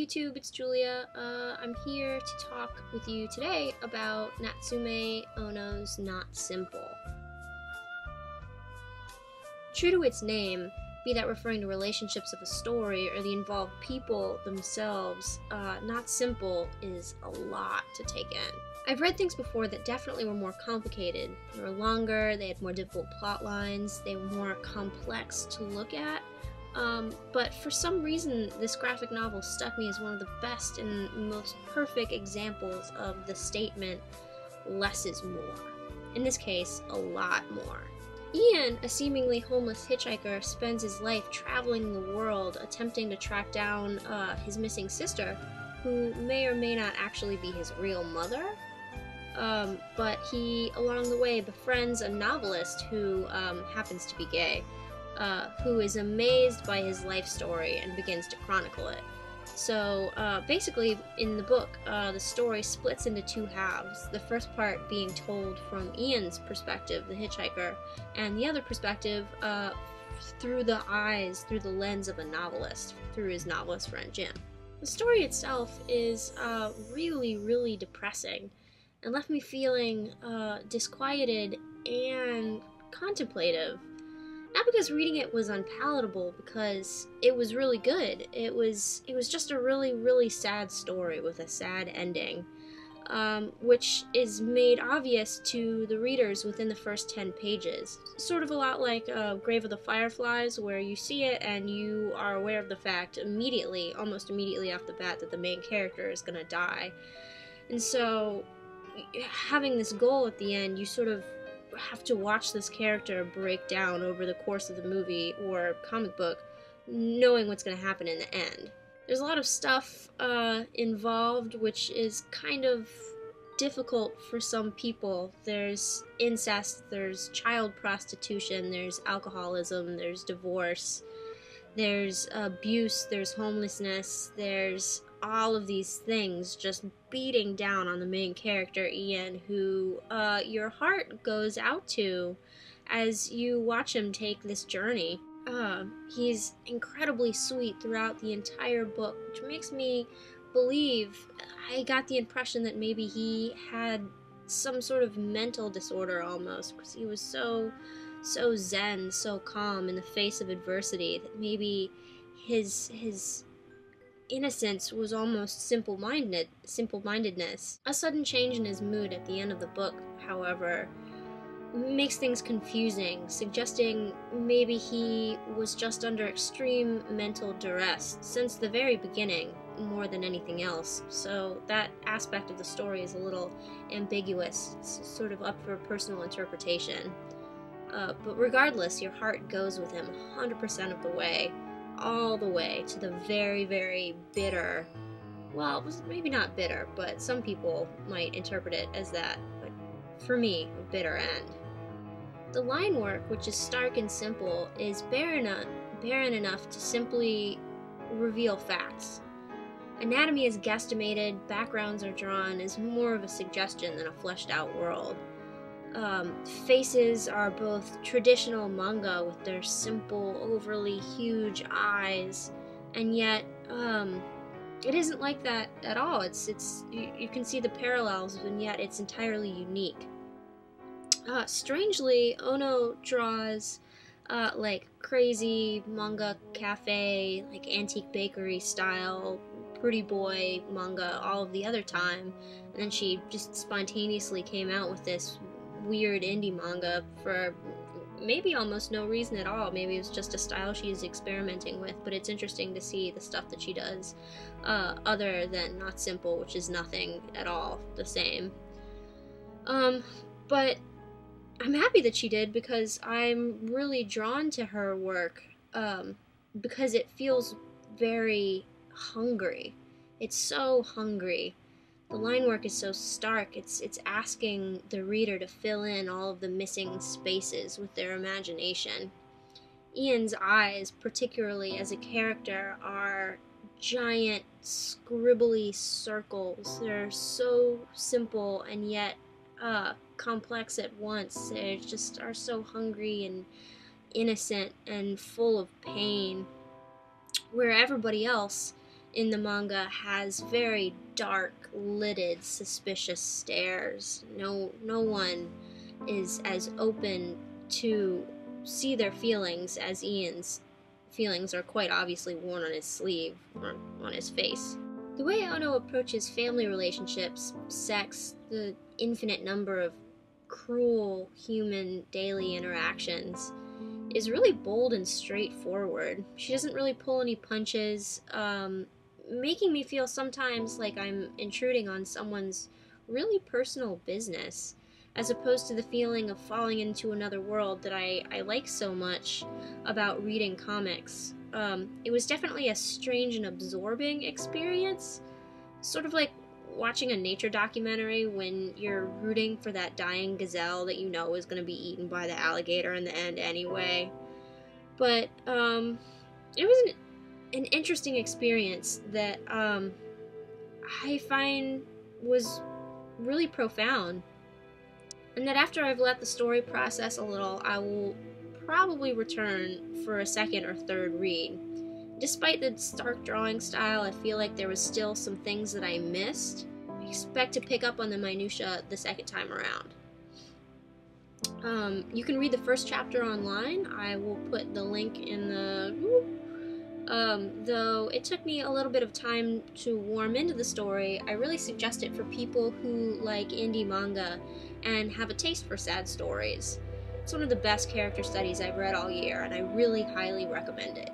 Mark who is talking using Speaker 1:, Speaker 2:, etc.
Speaker 1: YouTube, it's Julia. I'm here to talk with you today about Natsume Ono's Not Simple. True to its name, be that referring to relationships of a story or the involved people themselves, Not Simple is a lot to take in. I've read things before that definitely were more complicated. They were longer, they had more difficult plot lines, they were more complex to look at. But for some reason, this graphic novel stuck me as one of the best and most perfect examples of the statement, less is more. In this case, a lot more. Ian, a seemingly homeless hitchhiker, spends his life traveling the world attempting to track down his missing sister, who may or may not actually be his real mother. But he, along the way, befriends a novelist who happens to be gay. Who is amazed by his life story and begins to chronicle it. So basically, in the book, the story splits into two halves. The first part being told from Ian's perspective, the hitchhiker, and the other perspective through the lens of a novelist, through his novelist friend Jim. The story itself is really, really depressing and left me feeling disquieted and contemplative. Not because reading it was unpalatable, because it was really good. It was just a really, really sad story with a sad ending, which is made obvious to the readers within the first 10 pages. Sort of a lot like Grave of the Fireflies, where you see it and you are aware of the fact immediately, almost immediately off the bat, that the main character is gonna die. And so, having this goal at the end, you sort of have to watch this character break down over the course of the movie or comic book, knowing what's going to happen in the end. There's a lot of stuff involved, which is kind of difficult for some people. There's incest, there's child prostitution, there's alcoholism, there's divorce, there's abuse, there's homelessness, there's all of these things just beating down on the main character, Ian, who your heart goes out to as you watch him take this journey. He's incredibly sweet throughout the entire book, which makes me believe, I got the impression that maybe he had some sort of mental disorder almost, because he was so zen, so calm in the face of adversity, that maybe his innocence was almost simple-mindedness. A sudden change in his mood at the end of the book, however, makes things confusing, suggesting maybe he was just under extreme mental duress since the very beginning, more than anything else. So that aspect of the story is a little ambiguous. It's sort of up for personal interpretation. But regardless, your heart goes with him 100% of the way. All the way to the very, very bitter, well, maybe not bitter, but some people might interpret it as that, but for me, a bitter end. The line work, which is stark and simple, is barren enough to simply reveal facts. Anatomy is guesstimated, backgrounds are drawn as more of a suggestion than a fleshed out world. Faces are both traditional manga with their simple, overly huge eyes, and yet it isn't like that at all. You can see the parallels, and yet it's entirely unique. Strangely, Ono draws like crazy manga cafe, like antique bakery style, pretty boy manga all of the other time, and then she just spontaneously came out with this weird indie manga for maybe almost no reason at all. Maybe it's just a style she's experimenting with, but it's interesting to see the stuff that she does other than Not Simple, which is nothing at all the same. But I'm happy that she did, because I'm really drawn to her work because it feels very hungry. It's so hungry. The line work is so stark, it's asking the reader to fill in all of the missing spaces with their imagination. Ian's eyes, particularly as a character, are giant, scribbly circles. They're so simple and yet complex at once. They just are so hungry and innocent and full of pain, where everybody else in the manga has very dark, lidded, suspicious stares. No one is as open to see their feelings as Ian's feelings are quite obviously worn on his sleeve or on his face. The way Ono approaches family relationships, sex, the infinite number of cruel human daily interactions is really bold and straightforward. She doesn't really pull any punches, making me feel sometimes like I'm intruding on someone's really personal business, as opposed to the feeling of falling into another world that I like so much about reading comics. It was definitely a strange and absorbing experience, sort of like watching a nature documentary when you're rooting for that dying gazelle that you know is going to be eaten by the alligator in the end anyway. But it was an interesting experience that I find was really profound, and that after I've let the story process a little, I will probably return for a second or third read. Despite the stark drawing style, I feel like there was still some things that I missed. I expect to pick up on the minutia the second time around. You can read the first chapter online. I will put the link in the... though it took me a little bit of time to warm into the story, I really suggest it for people who like indie manga and have a taste for sad stories. It's one of the best character studies I've read all year, and I really highly recommend it.